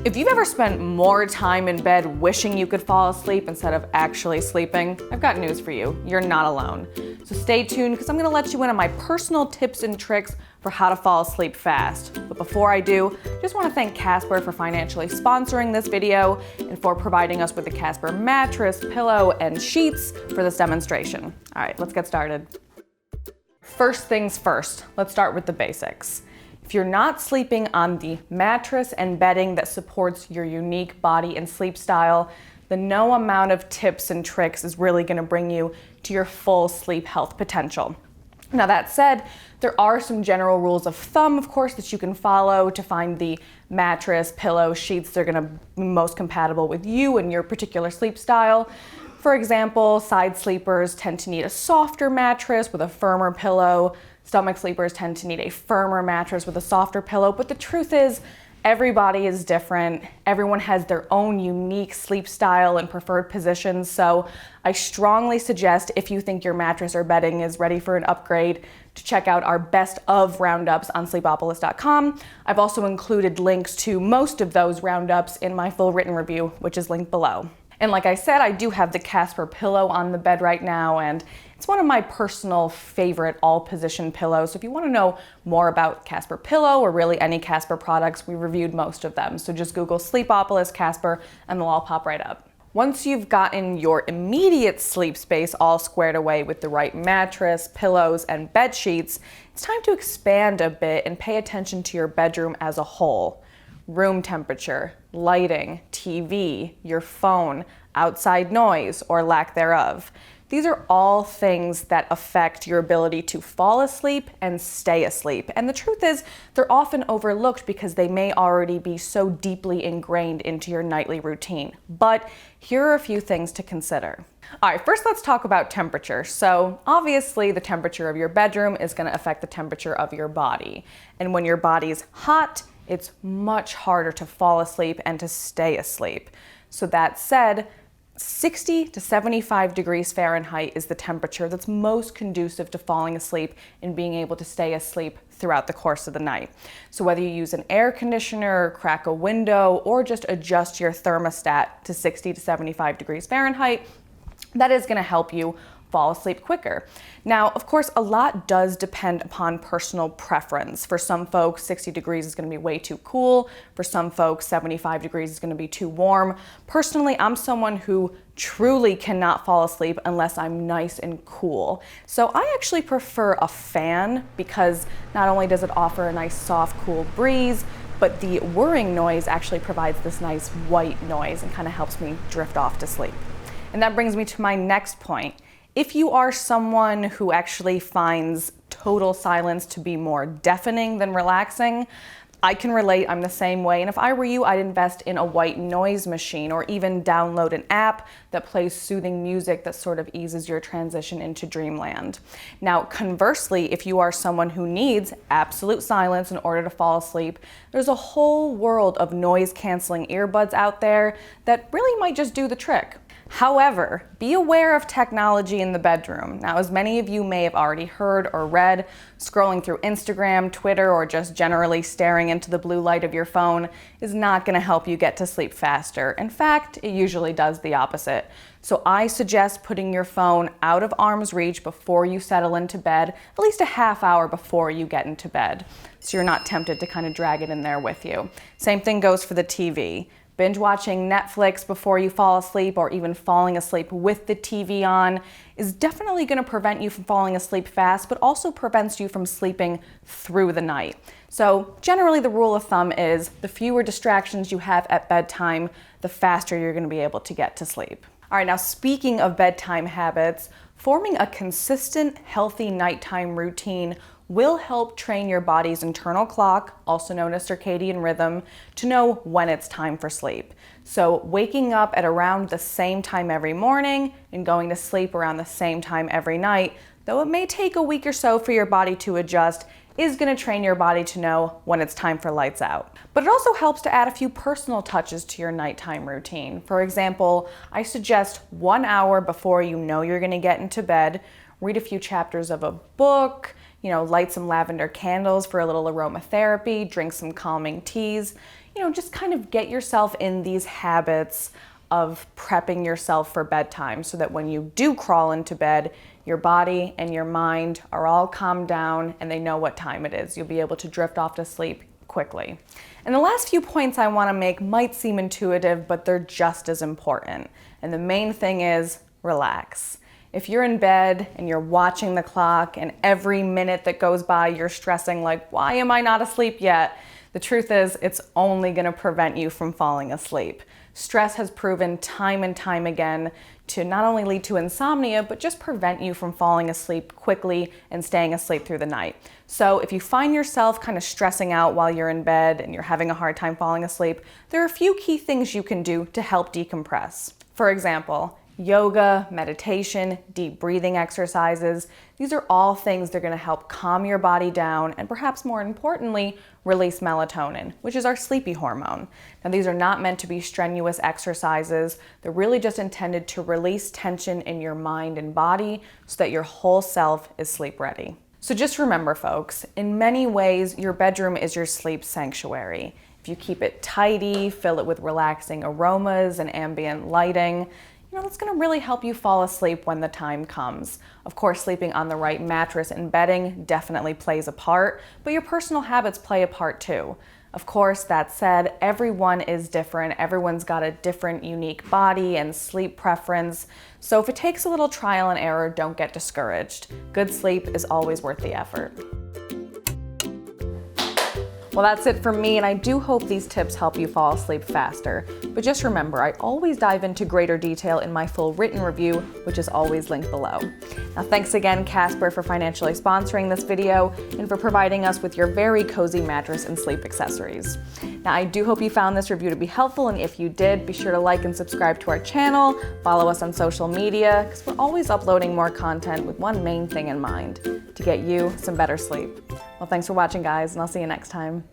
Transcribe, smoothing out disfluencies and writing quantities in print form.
If you've ever spent more time in bed wishing you could fall asleep instead of actually sleeping, I've got news for you. You're not alone. So stay tuned because I'm gonna let you in on my personal tips and tricks for how to fall asleep fast. But before I do, just wanna thank Casper for financially sponsoring this video and for providing us with the Casper mattress, pillow, and sheets for this demonstration. All right, let's get started. First things first, let's start with the basics. If you're not sleeping on the mattress and bedding that supports your unique body and sleep style, then no amount of tips and tricks is really gonna bring you to your full sleep health potential. Now that said, there are some general rules of thumb, of course, that you can follow to find the mattress, pillow, sheets that are gonna be most compatible with you and your particular sleep style. For example, side sleepers tend to need a softer mattress with a firmer pillow. Stomach sleepers tend to need a firmer mattress with a softer pillow, but the truth is, everybody is different. Everyone has their own unique sleep style and preferred positions, so I strongly suggest if you think your mattress or bedding is ready for an upgrade to check out our best of roundups on sleepopolis.com. I've also included links to most of those roundups in my full written review, which is linked below. And like I said, I do have the Casper pillow on the bed right now, and it's one of my personal favorite all-position pillows. So if you want to know more about Casper pillow or really any Casper products, we reviewed most of them. So just Google Sleepopolis Casper and they'll all pop right up. Once you've gotten your immediate sleep space all squared away with the right mattress, pillows, and bed sheets, it's time to expand a bit and pay attention to your bedroom as a whole. Room temperature, lighting, TV, your phone, outside noise or lack thereof. These are all things that affect your ability to fall asleep and stay asleep. And the truth is, they're often overlooked because they may already be so deeply ingrained into your nightly routine. But here are a few things to consider. All right, first let's talk about temperature. So obviously the temperature of your bedroom is going to affect the temperature of your body. And when your body's hot, it's much harder to fall asleep and to stay asleep. So that said, 60 to 75 degrees Fahrenheit is the temperature that's most conducive to falling asleep and being able to stay asleep throughout the course of the night. So whether you use an air conditioner, crack a window, or just adjust your thermostat to 60 to 75 degrees Fahrenheit, that is going to help you fall asleep quicker. Now, of course, a lot does depend upon personal preference. For some folks, 60 degrees is going to be way too cool. For some folks, 75 degrees is going to be too warm. Personally, I'm someone who truly cannot fall asleep unless I'm nice and cool. So I actually prefer a fan because not only does it offer a nice soft, cool breeze, but the whirring noise actually provides this nice white noise and kind of helps me drift off to sleep. And that brings me to my next point. If you are someone who actually finds total silence to be more deafening than relaxing, I can relate, I'm the same way. And if I were you, I'd invest in a white noise machine or even download an app that plays soothing music that sort of eases your transition into dreamland. Now, conversely, if you are someone who needs absolute silence in order to fall asleep, there's a whole world of noise-canceling earbuds out there that really might just do the trick. However, be aware of technology in the bedroom. Now, as many of you may have already heard or read, scrolling through Instagram, Twitter, or just generally staring into the blue light of your phone is not going to help you get to sleep faster. In fact, it usually does the opposite. So I suggest putting your phone out of arm's reach before you settle into bed, at least a half hour before you get into bed, so you're not tempted to kind of drag it in there with you. Same thing goes for the TV. Binge watching Netflix before you fall asleep or even falling asleep with the TV on is definitely going to prevent you from falling asleep fast, but also prevents you from sleeping through the night. So generally the rule of thumb is the fewer distractions you have at bedtime, the faster you're going to be able to get to sleep. All right, now speaking of bedtime habits, forming a consistent, healthy nighttime routine will help train your body's internal clock, also known as circadian rhythm, to know when it's time for sleep. So waking up at around the same time every morning and going to sleep around the same time every night, though it may take a week or so for your body to adjust, is going to train your body to know when it's time for lights out. But it also helps to add a few personal touches to your nighttime routine. For example, I suggest 1 hour before you know you're going to get into bed, read a few chapters of a book, light some lavender candles for a little aromatherapy, drink some calming teas. just kind of get yourself in these habits of prepping yourself for bedtime so that when you do crawl into bed, your body and your mind are all calmed down and they know what time it is. You'll be able to drift off to sleep quickly. And the last few points I want to make might seem intuitive, but they're just as important. And the main thing is relax. If you're in bed and you're watching the clock and every minute that goes by you're stressing like, why am I not asleep yet? The truth is, it's only going to prevent you from falling asleep. Stress has proven time and time again to not only lead to insomnia, but just prevent you from falling asleep quickly and staying asleep through the night. So if you find yourself kind of stressing out while you're in bed and you're having a hard time falling asleep, there are a few key things you can do to help decompress. For example, yoga, meditation, deep breathing exercises. These are all things that are going to help calm your body down and perhaps more importantly, release melatonin, which is our sleepy hormone. Now these are not meant to be strenuous exercises. They're really just intended to release tension in your mind and body so that your whole self is sleep ready. So just remember folks, in many ways, your bedroom is your sleep sanctuary. If you keep it tidy, fill it with relaxing aromas and ambient lighting, that's going to really help you fall asleep when the time comes. Of course, sleeping on the right mattress and bedding definitely plays a part, but your personal habits play a part too. Of course, that said, everyone is different. Everyone's got a different, unique body and sleep preference. So if it takes a little trial and error, don't get discouraged. Good sleep is always worth the effort. Well, that's it for me, and I do hope these tips help you fall asleep faster. But just remember, I always dive into greater detail in my full written review, which is always linked below. Now, thanks again, Casper, for financially sponsoring this video and for providing us with your very cozy mattress and sleep accessories. Now, I do hope you found this review to be helpful, and if you did, be sure to like and subscribe to our channel, follow us on social media, because we're always uploading more content with one main thing in mind, to get you some better sleep. Well, thanks for watching, guys, and I'll see you next time.